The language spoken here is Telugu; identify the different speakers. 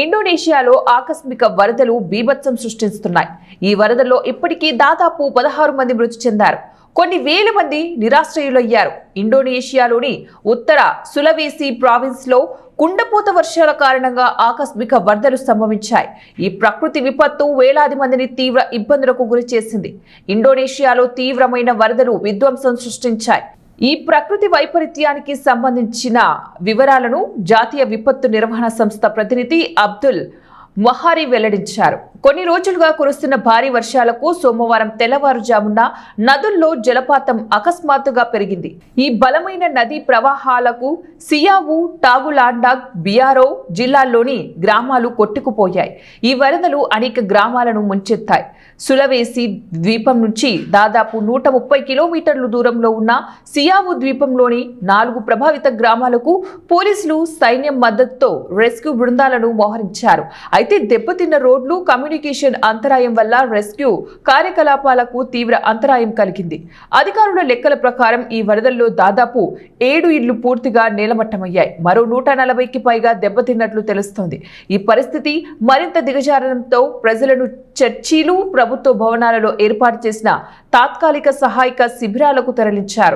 Speaker 1: ఇండోనేషియాలో ఆకస్మిక వరదలు బీభత్సం సృష్టిస్తున్నాయి. ఈ వరదల్లో ఇప్పటికీ దాదాపు 16 మంది మృతి చెందారు. కొన్ని వేల మంది నిరాశ్రయులయ్యారు. ఇండోనేషియాలోని ఉత్తర సులవేసి ప్రావిన్స్ లో కుండపోత వర్షాల కారణంగా ఆకస్మిక వరదలు సంభవించాయి. ఈ ప్రకృతి విపత్తు వేలాది మందిని తీవ్ర ఇబ్బందులకు గురి చేసింది. ఇండోనేషియాలో తీవ్రమైన వరదలు విధ్వంసం సృష్టించాయి. ఈ ప్రకృతి వైపరీత్యానికి సంబంధించిన వివరాలను జాతీయ విపత్తు నిర్వహణ సంస్థ ప్రతినిధి అబ్దుల్ మొహారి వెల్లడించారు. కొన్ని రోజులుగా కురుస్తున్న భారీ వర్షాలకు సోమవారం తెల్లవారుజామున నదుల్లో జలపాతం అకస్మాత్తుగా పెరిగింది. ఈ బలమైన నదీ ప్రవాహాలకు సియావు, టాగులాండాగ్, బియారో జిల్లాల్లోని గ్రామాలు కొట్టుకుపోయాయి. ఈ వరదలు అనేక గ్రామాలను ముంచెత్తాయి. సులవేసి ద్వీపం నుంచి దాదాపు 130 కిలోమీటర్ల దూరంలో ఉన్న సియావు ద్వీపంలోని 4 ప్రభావిత గ్రామాలకు పోలీసులు, సైన్యం మద్దతుతో రెస్క్యూ బృందాలను మోహరించారు. అయితే దెబ్బతిన్న రోడ్లు, కమ్యూనికేషన్ అంతరాయం వల్ల రెస్క్యూ కార్యకలాపాలకు తీవ్ర అంతరాయం కలిగింది. అధికారుల లెక్కల ప్రకారం ఈ వరదల్లో దాదాపు 7 ఇళ్లు పూర్తిగా నేలమట్టమయ్యాయి. మరో 140కి పైగా దెబ్బతిన్నట్లు తెలుస్తోంది. ఈ పరిస్థితి మరింత దిగజారడంతో ప్రజలను చర్చీలు, ప్రభుత్వ భవనాలలో ఏర్పాటు చేసిన తాత్కాలిక సహాయక శిబిరాలకు తరలించారు.